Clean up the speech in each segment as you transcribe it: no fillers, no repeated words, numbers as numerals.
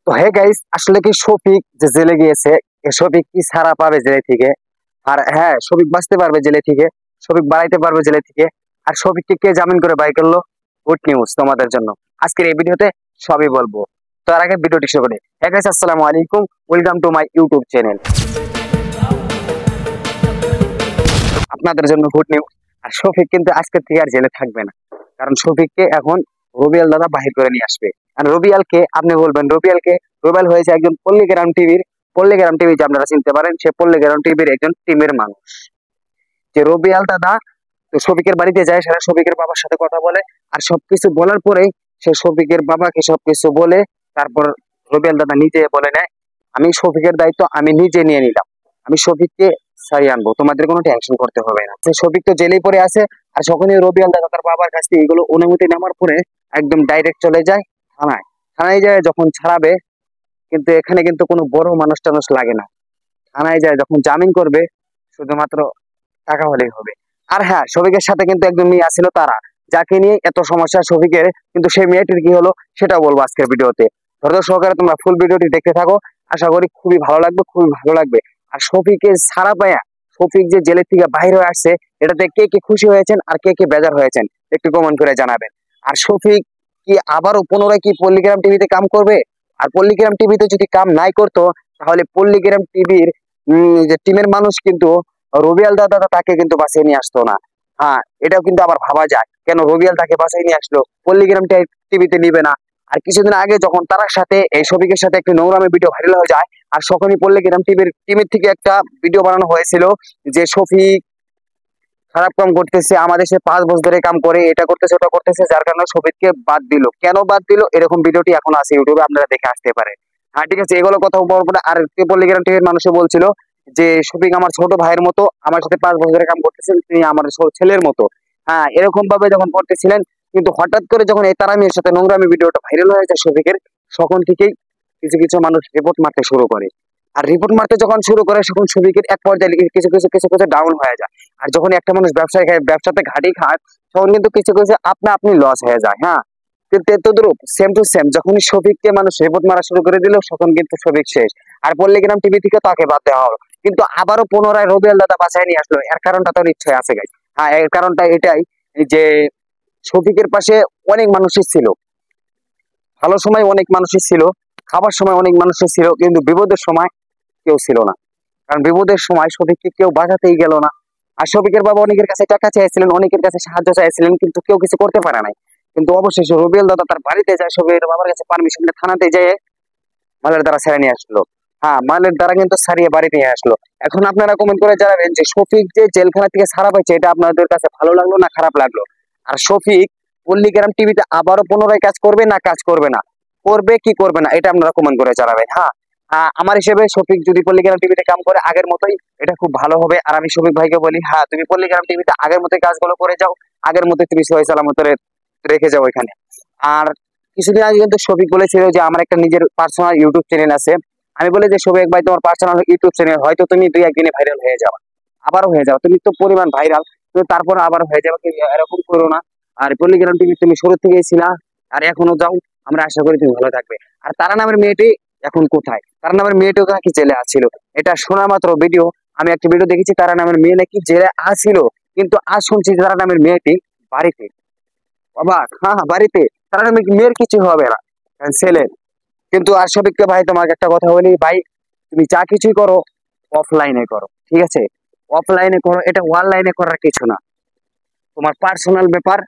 তো hey guys, আসলে কি শফিক যে জেলে গিয়েছে, এ শফিক কি ছাড়া পাবে জেলে থেকে? আর হ্যাঁ, শফিক বাঁচতে পারবে জেলে থেকে, শফিক বাড়াইতে পারবে জেলে থেকে। আর শফিককে কে জামিন করে বাই করলো? গুড নিউজ তোমাদের জন্য আজকের এই ভিডিওতে সবই বলবো। তো আর আগে ভিডিওটি শুরু করি। হে গাইস, আসসালামু আলাইকুম, welcome to my YouTube channel. আপনাদের জন্য গুড নিউজ। আর শফিক কিন্তু আজকের থেকে আর জেলে থাকবে না, কারণ শফিককে এখন রবিয়াল দাদা বাহির করে নিয়ে আসবে। আর রবিয়ালকে আপনি বলবেন, রবিয়াল হয়েছে একজন পল্লীগ্রাম টিভি যে আপনারা চিনতে পারেন, সে পল্লীগ্রাম টিভির একজন টিমের মানুষ। যে রবিয়াল দাদা তো শফিকের বাড়িতে যায়, সেটা শফিকের বাবার সাথে কথা বলে। আর সবকিছু বলার পরে সে শফিকের বাবাকে সবকিছু বলে, তারপর রবিয়াল দাদা নিজে বলে নেয়, আমি শফিকের দায়িত্ব আমি নিজে নিয়ে নিলাম, আমি শফিককে সারিয়ে আনবো, তোমাদের কোনো টেনশন করতে হবে না। শফিক তো জেলেই পড়ে আছে। আর যখনই রবিয়াল দাদা তার বাবার কাছ থেকে এগুলো অনুমতি নেওয়ার পরে একদম ডাইরেক্ট চলে যায় থানায়। থানায় যায় যখন ছাড়াবে, কিন্তু এখানে কিন্তু কোনো বড় মানুষ টানুষ লাগে না। থানায় যায় যখন জামিন করবে, শুধুমাত্র টাকা হলেই হবে। আর হ্যাঁ, শফিকের সাথে কিন্তু একজন মেয়ে আছিল, তারা যাকে নিয়ে এত সমস্যা শফিকের, কিন্তু সেই মেয়েটির কি হলো সেটা বলবো আজকের ভিডিওতে। ধৈর্য সহকারে তোমরা ফুল ভিডিওটি দেখতে থাকো, আশা করি খুবই ভালো লাগবে, খুবই ভালো লাগবে। আর শফিকের সারা পায়া, শফিক যে জেলের থেকে বাইরে হয়ে আসছে, এটাতে কে কে খুশি হয়েছেন আর কে কে বেজার হয়েছেন একটু কমেন্ট করে জানাবেন। আর শফিক কি আবারও পুনরায় কি পল্লীগ্রাম টিভিতে কাম করবে? আর পল্লীগ্রাম টিভিতে যদি কাম নাই করতো, তাহলে পল্লীগ্রাম টিভির যে টিমের মানুষ কিন্তু রবিয়াল দাদা তাকে কিন্তু বাঁচিয়ে নিয়ে আসতো না। হ্যাঁ, এটাও কিন্তু আবার ভাবা যায়, কেন রবিয়াল তাকে বাঁচিয়ে নিয়ে আসলো, পল্লীগ্রাম টিভিতে নিবে না? আর কিছুদিন আগে যখন তার সাথে এই শফিকের সাথে একটি নোংরামি ভিডিও ভাইরাল হয়ে যায়, আর তখনই পল্লীগ্রাম টিমের থেকে একটা ভিডিও বানানো হয়েছিল যে শফিক খারাপ কাম করতেছে, আমাদের সে 5 বছর ধরে কাম করে, এটা করতেছে ওটা করতেছে, যার কারণে শফিককে বাদ দিল। কেন বাদ দিল, এরকম ভিডিওটি এখন আছে ইউটিউবে, আপনারা দেখে আসতে পারেন। হ্যাঁ ঠিক আছে, এগুলো কথা বলবো না। আর পল্লীগ্রাম টিভির মানুষও বলছিল যে শফিক আমার ছোট ভাইয়ের মতো, আমার সাথে 5 বছর ধরে কাম করতেছেন, তিনি আমার ছেলের মতো। হ্যাঁ, এরকম ভাবে যখন করতেছিলেন, কিন্তু হঠাৎ করে যখন এই তারামির সাথে নোংরামি ভিডিওটা ভাইরাল হয়েছে শফিকের, তখন থেকেই কিছু কিছু মানুষ রিপোর্ট মারতে শুরু করে। আর রিপোর্ট মারতে যখন শুরু করে, তখন শফিকের এক পর্যায়ে কিছু ডাউন হয়ে যায়। আর যখন একটা মানুষ ব্যবসাতে ঘাটি খায়, তখন কিন্তু কিছু কিছু আপনি লস হয়ে যায়। হ্যাঁ, কিন্তু তদ্রুপ সেম টু সেম যখনই শফিককে মানুষ রিপোর্ট মারা শুরু করে দিল, তখন কিন্তু শফিক শেষ। আর পল্লীগ্রাম টিভি থেকে তাকে বাদ দেওয়া হলো, কিন্তু আবারও পুনরায় রবিয়াল দাদা বাঁচায় নিয়ে আসলো। এর কারণটা তোর ইচ্ছায় আছে গাইস। হ্যাঁ, এর কারণটা এটাই যে শফিকের পাশে অনেক মানুষই ছিল, ভালো সময় অনেক মানুষই ছিল, খাবার সময় অনেক মানুষই ছিল, কিন্তু বিপদের সময় কেউ ছিল না। কারণ বিপদের সময় শফিককে কেউ বাঁচাতেই গেল না। আর শফিকের বাবা অনেকের কাছে টাকা চাইছিলেন, অনেকের কাছে সাহায্য চাইছিলেন, কিন্তু কেউ কিছু করতে পারে নাই। কিন্তু অবশেষে রবিয়াল দাদা তার বাড়িতে যায়, শফিকের বাবার কাছে পারমিশন নিয়ে থানাতে যেয়ে মালের দ্বারা ছেড়ে নিয়ে আসলো। হ্যাঁ, মালের দ্বারা কিন্তু সারিয়ে বাড়িতে নিয়ে আসলো। এখন আপনারা কমেন্ট করে জানাবেন যে শফিক যে জেলখানা থেকে ছাড়া পাইছে, এটা আপনাদের কাছে ভালো লাগলো না খারাপ লাগলো? আর শফিক পল্লীগ্রাম টিভিতে আবারও পুনরায় কাজ করবে না কাজ করবে না, করবে কি করবে না, এটা আপনারা কমেন্ট করে জানাবেন। হ্যাঁ, আমার হিসেবে শফিক যদি পল্লীগ্রাম টিভিতে কাম করে আগের মতোই, এটা খুব ভালো হবে। আর আমি শফিক ভাইকে বলি, হ্যাঁ তুমি পল্লীগ্রাম টিভিতে আগের মতোই কাজগুলো করে যাও, আগের মতোই তুমি সহি সালামত রেখে যাও এখানে। আর কিছুদিন আগে কিন্তু শফিক বলেছিল যে আমার একটা নিজের পার্সোনাল ইউটিউব চ্যানেল আছে। আমি বলি যে শফিক ভাই, তোমার পার্সোনাল ইউটিউব চ্যানেল হয়তো তুমি 2-1 দিনে ভাইরাল হয়ে যাবে, আবারও হয়ে যাবে, তুমি তো পরিমাণ ভাইরাল, কিন্তু তারপর আবার হয়ে যাবে, এরকম করো না। আর পল্লীগ্রাম টিভি তুমি শুরু থেকেই ছিলা, আর এখনো যাও, আমরা আশা করি তুমি ভালো থাকবে। আর তারা নামের মেয়েটি এখন কোথায়? তারা নামের মেয়েটিও নাকি জেলে আছিল, এটা শোনা মাত্র ভিডিও। আমি একটা ভিডিও দেখেছি, তারা নামের মেয়ে নাকি জেলে আছিল, কিন্তু আজ শুনছি তারা নামের মেয়েটি বাড়িতে। বাবা, হ্যাঁ বাড়িতে, তারা নামের মেয়ের কিছু হবে না, ছেলে। কিন্তু আর শফিককে ভাই, তোমাকে একটা কথা বলি ভাই, তুমি যা কিছুই করো অফলাইনে করো, ঠিক আছে? অফলাইনে করো, এটা অনলাইনে করার কিছু না। তোমার পার্সোনাল ব্যাপার,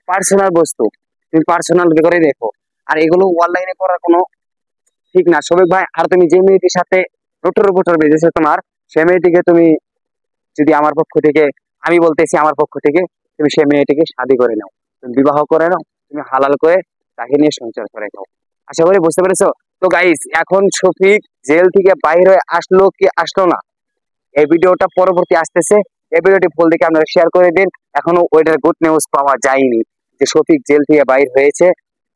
পার্সোনাল বস্তু, তুমি পার্সোনাল করে দেখো। আর এগুলো অনলাইনে করার কোনো ঠিক না শফিক ভাই। আর তুমি যে মেয়েটির সাথে রুটোর বেজেছে তোমার, সে মেয়েটিকে তুমি যদি আমার পক্ষ থেকে, আমি বলতেছি আমার পক্ষ থেকে, তুমি সেই মেয়েটিকে শাদী করে নাও, তুমি বিবাহ করে নাও, তুমি হালাল করে তাকে নিয়ে সংসার করে নাও। আশা করি বুঝতে পেরেছো। তো গাইস, এখন শফিক জেল থেকে বাইরে হয়ে আসলো কি আসলো না, এই ভিডিওটা পরবর্তী আসতেছে, এই ভিডিওটি ফুল দেখে আপনারা শেয়ার করে দিন। এখনো ওইটার গুড নিউজ পাওয়া যায়নি যে শফিক জেল থেকে বাইর হয়েছে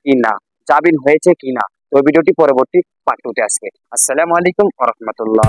কি না, জামিন হয়েছে কি না। তো ওই ভিডিওটি পরবর্তী পার্ট 2 তে আসবে। আসসালামু আলাইকুম ওয়া রাহমাতুল্লাহ।